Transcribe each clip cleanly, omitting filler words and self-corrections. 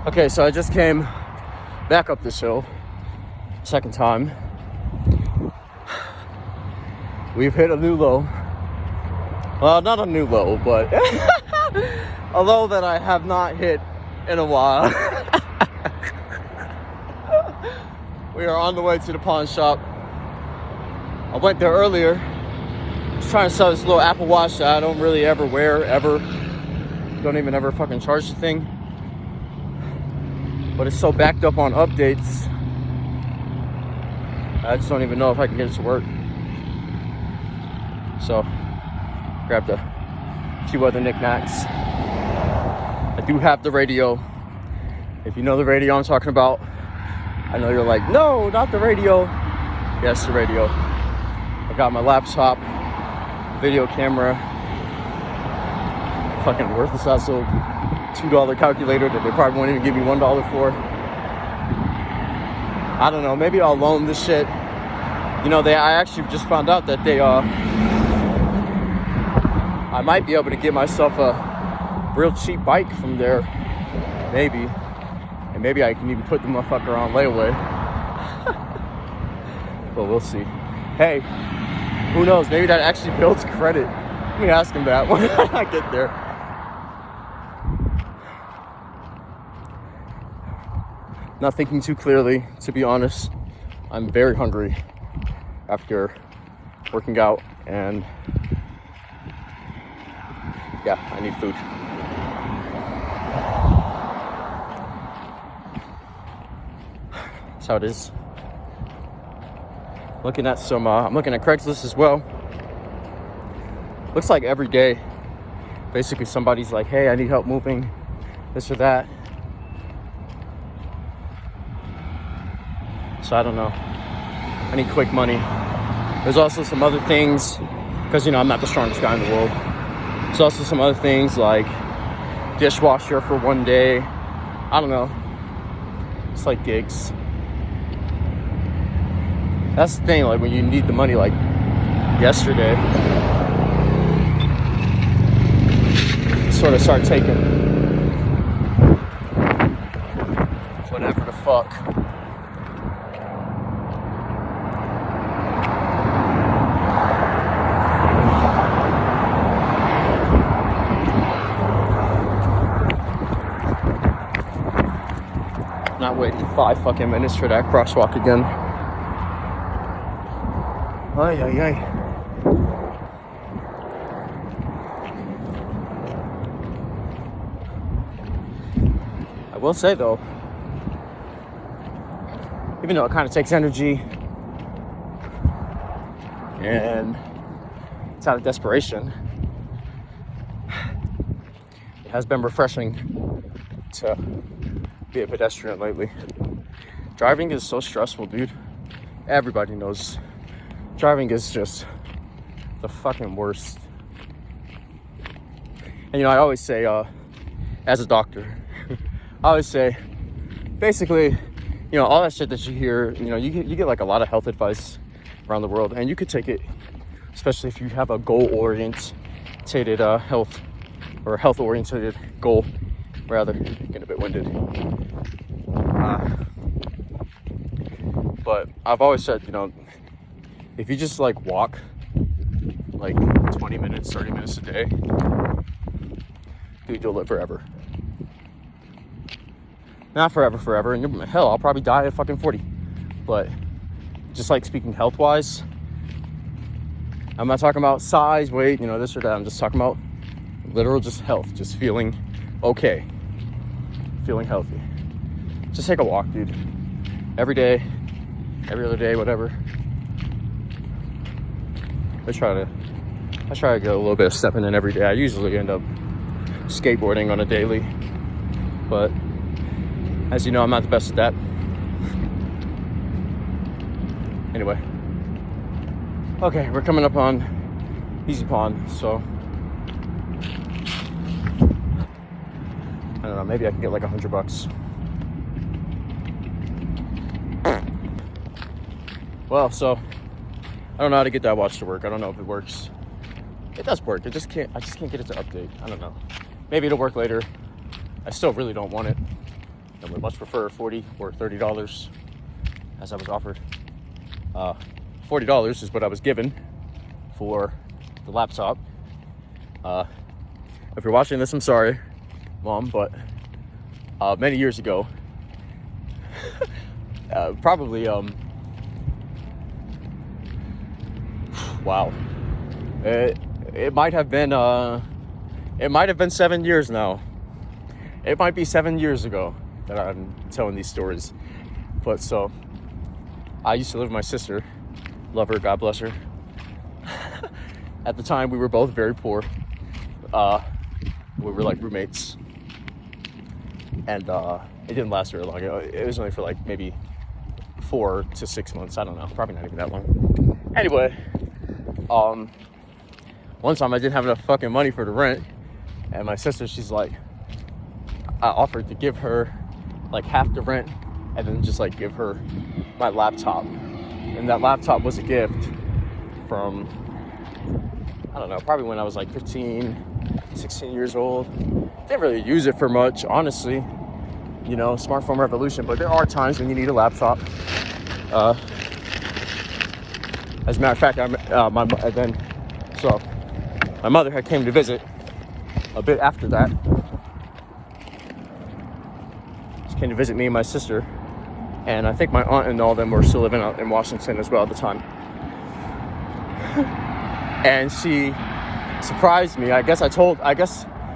Okay, so I just came back up this hill, second time. We've hit a new low. Well, not a new low, but a low that I have not hit in a while. We are on the way to the pawn shop. I went there earlier. I was trying to sell this little Apple Watch that I don't really ever wear, ever. Don't even ever fucking charge the thing. But it's so backed up on updates, I just don't even know if I can get it to work. So, grabbed a few other knickknacks. I do have the radio. If you know the radio I'm talking about, I know you're like, no, not the radio. Yes, the radio. I got my laptop, video camera, fucking worthless ass little $2 calculator that they probably won't even give me $1 for. I don't know, maybe I'll loan this shit. You know, I actually just found out that I might be able to get myself a real cheap bike from there, maybe. And maybe I can even put the motherfucker on layaway. But we'll see. Hey, who knows, maybe that actually builds credit. Let me ask him that when I get there. Not thinking too clearly, to be honest. I'm very hungry after working out, and yeah, I need food. That's how it is. Looking at some, I'm looking at Craigslist as well. Looks like every day, basically somebody's like, hey, I need help moving, this or that. So I don't know. I need quick money. There's also some other things, because, you know, I'm not the strongest guy in the world. There's also some other things like dishwasher for one day. I don't know. It's like gigs. That's the thing, like when you need the money like yesterday, sort of start taking whatever the fuck. Not waiting 5 fucking minutes for that crosswalk again. Ay, ay, ay. I will say though, even though it kind of takes energy and it's out of desperation, it has been refreshing to be a pedestrian lately. Driving is so stressful, dude. Everybody knows driving is just the fucking worst. And you know, I always say, as a doctor, I always say, basically, you know, all that shit that you hear, you know, you get like a lot of health advice around the world, and you could take it, especially if you have a goal-oriented health, or health-oriented goal, rather. Getting a bit winded. But I've always said, you know, if you just like walk like 20 minutes, 30 minutes a day, dude, you'll live forever. Not forever, and hell, I'll probably die at fucking 40. But just like speaking health-wise, I'm not talking about size, weight, you know, this or that. I'm just talking about literal just health, just feeling okay, feeling healthy. Just take a walk, dude. Every day, every other day, whatever. I try to get a little bit of stepping in every day. I usually end up skateboarding on a daily, but as you know, I'm not the best at that. Anyway, okay, we're coming up on Easy Pond, so I don't know, maybe I can get like $100. Well, so I don't know how to get that watch to work. I don't know if it works. It does work. I just can't get it to update. I don't know. Maybe it'll work later. I still really don't want it. I would much prefer $40 or $30 as I was offered. $40 is what I was given for the laptop. If you're watching this, I'm sorry, Mom, but many years ago, probably, wow, it might have been 7 years now. It might be 7 years ago that I'm telling these stories. But so, I used to live with my sister. Love her, God bless her. At the time, we were both very poor. We were like roommates. And it didn't last very long. It was only for like maybe 4 to 6 months. I don't know. Probably not even that long. Anyway, one time I didn't have enough fucking money for the rent. And my sister, she's like, I offered to give her like half the rent and then just like give her my laptop. And that laptop was a gift from, I don't know, probably when I was like 15, 16 years old. Didn't really use it for much, honestly. You know, smartphone revolution, but there are times when you need a laptop. As a matter of fact, my mother had came to visit a bit after that. She came to visit me and my sister. And I think my aunt and all of them were still living out in Washington as well at the time. And she surprised me. I guess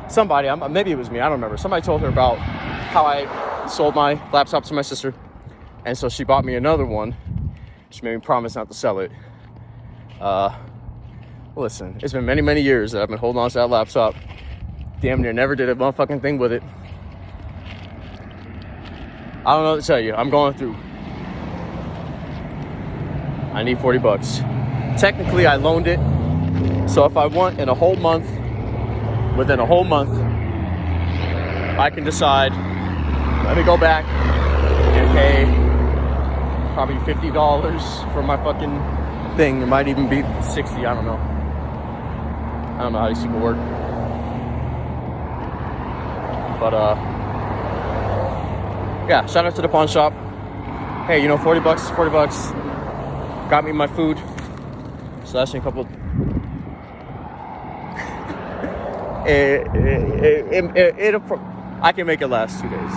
somebody, maybe it was me, I don't remember. Somebody told her about how I sold my laptop to my sister. And so she bought me another one. She made me promise not to sell it. Listen, it's been many, many years that I've been holding on to that laptop. Damn near never did a motherfucking thing with it. I don't know what to tell you. I'm going through. I need $40. Technically, I loaned it. So if I want within a whole month, I can decide, let me go back and pay probably $50 for my fucking thing. It might even be $60, I don't know. I don't know how these people work. But, yeah, shout out to the pawn shop. Hey, $40 is $40. Got me my food. So that's a couple. I can make it last 2 days.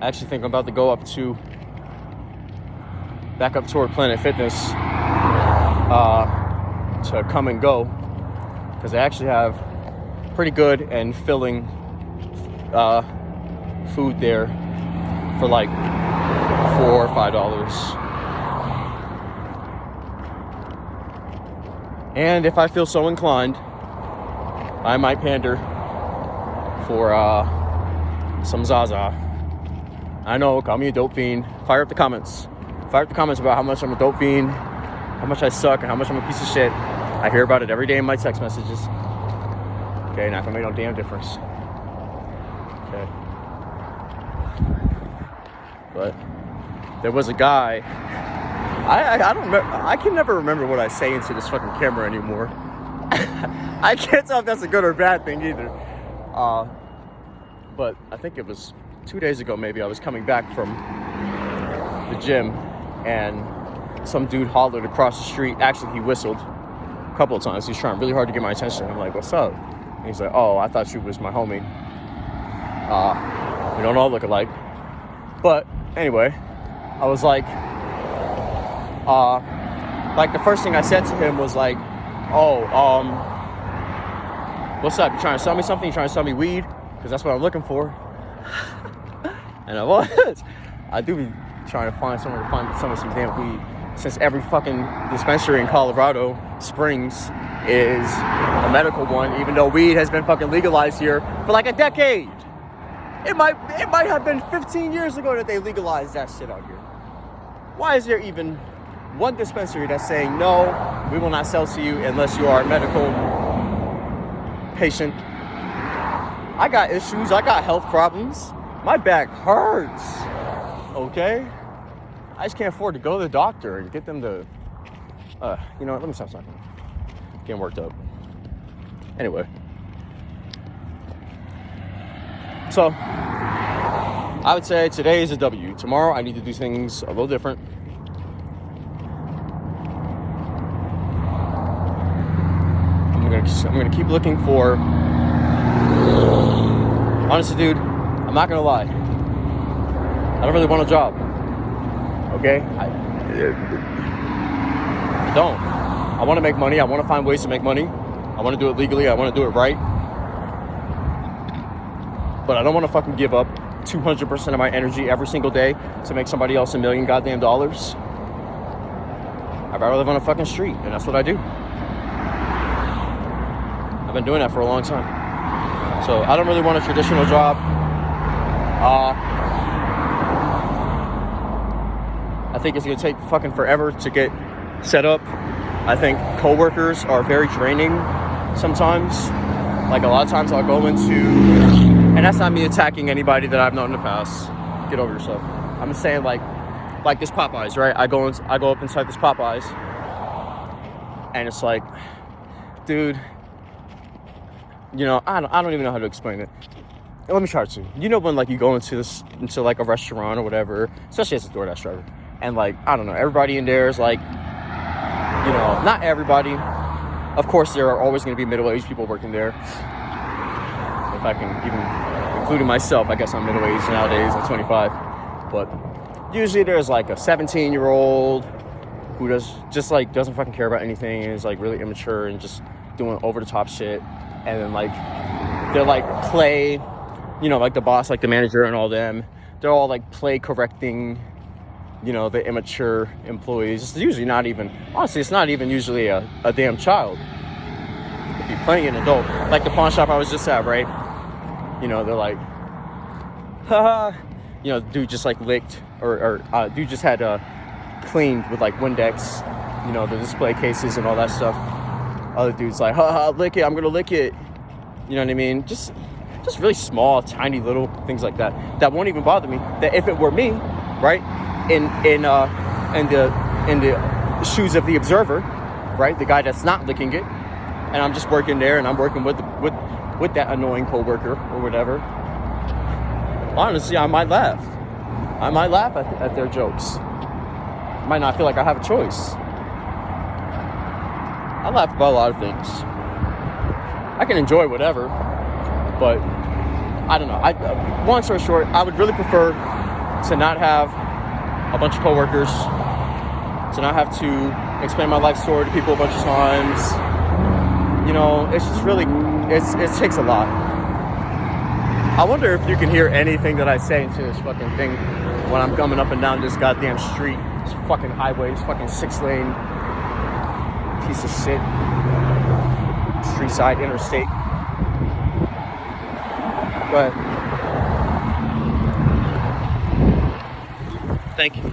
I actually think I'm about to go back up toward Planet Fitness to come and go, because they actually have pretty good and filling food there for like $4 or $5. And if I feel so inclined, I might pander for some Zaza. I know, call me a dope fiend. Fire up the comments about how much I'm a dope fiend, how much I suck, and how much I'm a piece of shit. I hear about it every day in my text messages. Okay, not gonna make no damn difference. Okay. But there was a guy. I don't remember. I can never remember what I say into this fucking camera anymore. I can't tell if that's a good or bad thing either. But I think it was 2 days ago, maybe I was coming back from the gym, and some dude hollered across the street. Actually, he whistled a couple of times. He's trying really hard to get my attention. I'm like, "What's up?" And he's like, "Oh, I thought you was my homie." We don't all look alike. But anyway, I was like the first thing I said to him was like, "Oh, what's up? You trying to sell me something? You trying to sell me weed? Because that's what I'm looking for." And I was. I do be trying to find somewhere to find some damn weed, since every fucking dispensary in Colorado Springs is a medical one, even though weed has been fucking legalized here for like a decade. It might have been 15 years ago that they legalized that shit out here. Why is there even one dispensary that's saying, no, we will not sell to you unless you are a medical patient? I got issues. I got health problems. My back hurts. Okay? I just can't afford to go to the doctor and get them to... you know what? Let me stop talking. Getting worked up. Anyway. So I would say today is a W. Tomorrow I need to do things a little different. I'm gonna keep looking for. Honestly, dude, I'm not gonna lie. I don't really want a job. Okay, I don't. I want to make money. I want to find ways to make money. I want to do it legally. I want to do it right. But I don't want to fucking give up 200% of my energy every single day to make somebody else $1 million goddamn dollars. I'd rather live on a fucking street, and that's what I do. I've been doing that for a long time. So I don't really want a traditional job. I think it's gonna take fucking forever to get set up. I think coworkers are very draining sometimes. Like a lot of times I'll go into, and that's not me attacking anybody that I've known in the past. Get over yourself. I'm just saying like this Popeyes, right? I go up inside this Popeyes, and it's like, dude, you know, I don't even know how to explain it. Let me try to. You know when like you go into like a restaurant or whatever, especially as a DoorDash driver, and like, I don't know, everybody in there is like, you know, not everybody. Of course, there are always going to be middle-aged people working there. If I can even, including myself, I guess I'm middle-aged nowadays. I'm 25. But usually there's like a 17-year-old who doesn't fucking care about anything and is like really immature and just doing over-the-top shit. And then like, they're like play, you know, like the boss, like the manager and all them. They're all like play correcting, you know, the immature employees. It's usually not even, honestly, it's not even usually a damn child. It'd be playing an adult. Like the pawn shop I was just at, right? You know, they're like, haha. You know, dude just like licked, or dude just had cleaned with like Windex, you know, the display cases and all that stuff. Other dude's like, haha, lick it, I'm gonna lick it. You know what I mean? Just really small, tiny little things like that won't even bother me. That if it were me, right? In the shoes of the observer, right? The guy that's not licking it, and I'm just working there, and I'm working with that annoying coworker or whatever. Honestly, I might laugh. at their jokes. I might not feel like I have a choice. I laugh about a lot of things. I can enjoy whatever, but I don't know. Long story short, I would really prefer to not have a bunch of coworkers, to not have to explain my life story to people a bunch of times. You know, it's just really, it takes a lot. I wonder if you can hear anything that I say into this fucking thing when I'm coming up and down this goddamn street. This fucking highway, this fucking 6-lane piece of shit. Street side interstate. Go ahead. Thank you.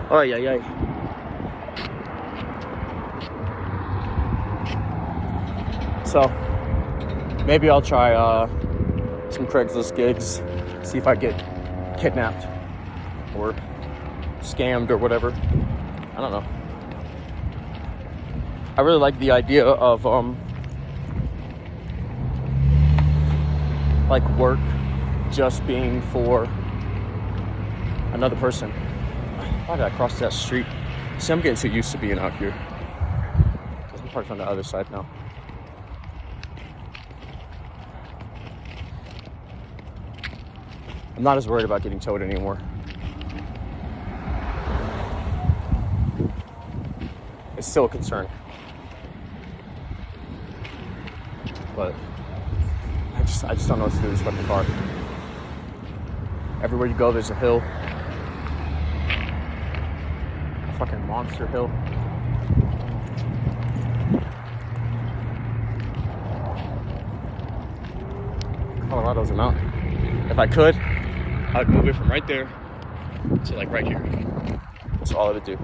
Oh, yeah. So, maybe I'll try some Craigslist gigs, see if I get kidnapped or scammed or whatever. I don't know. I really like the idea of like work just being for another person. Why did I cross that street? See, I'm getting too used to being out here. I'm parked on the other side now. I'm not as worried about getting towed anymore. It's still a concern. But I just don't know what to do with this fucking car. Everywhere you go, there's a hill. A fucking monster hill. Colorado's a mountain. If I could, I would move it from right there to like right here. That's all I would do.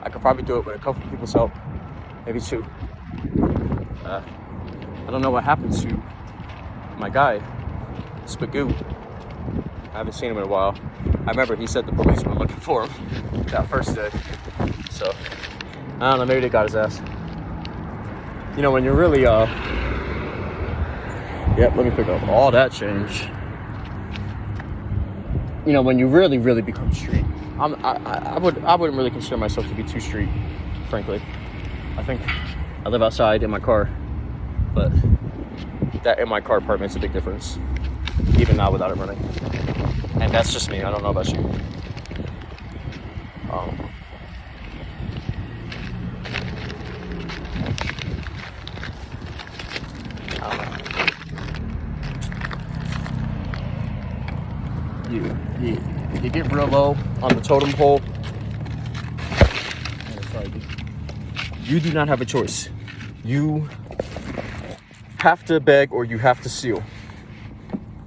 I could probably do it with a couple of people's help, maybe two. I don't know what happened to my guy, Spagoo. I haven't seen him in a while. I remember he said the police were looking for him that first day. So, I don't know, maybe they got his ass. You know, when you're really, yep, let me pick up all that change. You know, when you really, really become street, I wouldn't really consider myself to be too street, frankly. I think I live outside in my car, but that in my car part makes a big difference, even now without it running. And that's just me. I don't know about you. I don't know. You get real low on the totem pole. You do not have a choice. You have to beg or you have to steal.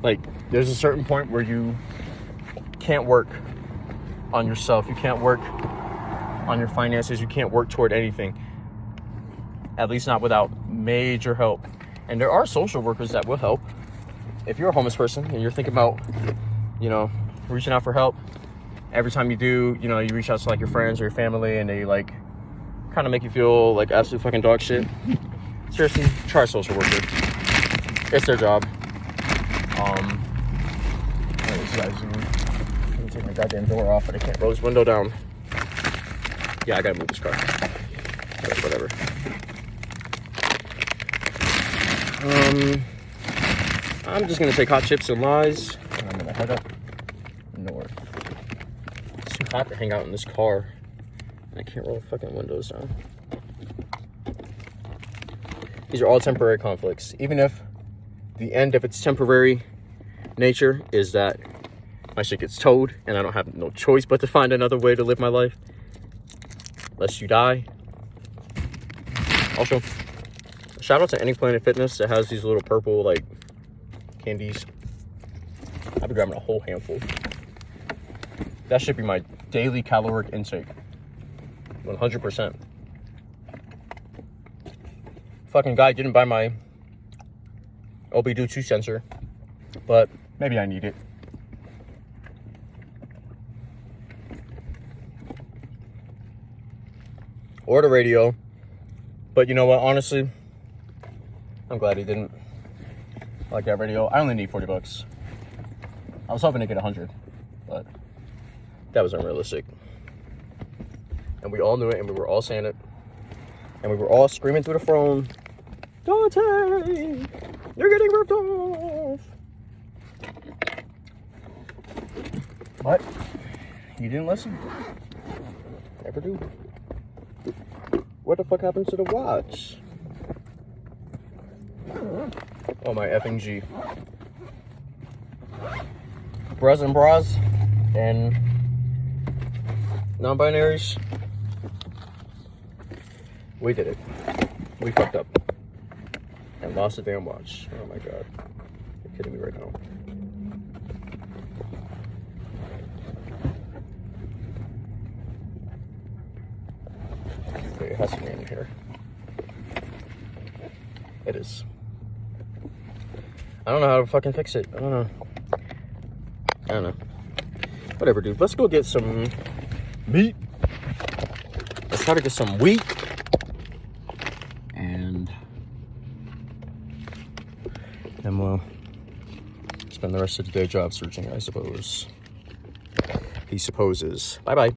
Like, there's a certain point where you can't work on yourself. You can't work on your finances. You can't work toward anything. At least not without major help. And there are social workers that will help. If you're a homeless person and you're thinking about, you know, reaching out for help, every time you do, you know, you reach out to like your friends or your family and they like kind of make you feel like absolute fucking dog shit. Seriously, try a social worker. It's their job. Let me take my goddamn door off, but I can't roll this window down. Yeah, I gotta move this car. But whatever. I'm just gonna take hot chips and lies, and I'm gonna head up north. It's too hot to hang out in this car, and I can't roll fucking windows down. These are all temporary conflicts. Even if the end of its temporary nature is that my shit gets towed and I don't have no choice but to find another way to live my life, lest you die. Also, shout out to any Planet Fitness that has these little purple like candies. I've been grabbing a whole handful. That should be my daily caloric intake. 100%. Fucking guy didn't buy my OB2 sensor, but maybe I need it. Or the radio. But you know what, honestly, I'm glad he didn't like that radio. I only need $40. I was hoping to get 100, but that was unrealistic. And we all knew it, and we were all saying it. And we were all screaming through the phone, Dante, you're getting ripped off. But he didn't listen. Never do. What the fuck happened to the watch? Oh, my effing G. Bras and bras and non-binaries. We did it. We fucked up. And lost the damn watch. Oh my god. You're kidding me right now. Wait, it has to be in here. It is. I don't know how to fucking fix it. I don't know. Whatever, dude. Let's go get some meat. Let's try to get some wheat. And then we'll spend the rest of the day job searching, I suppose. He supposes. Bye-bye.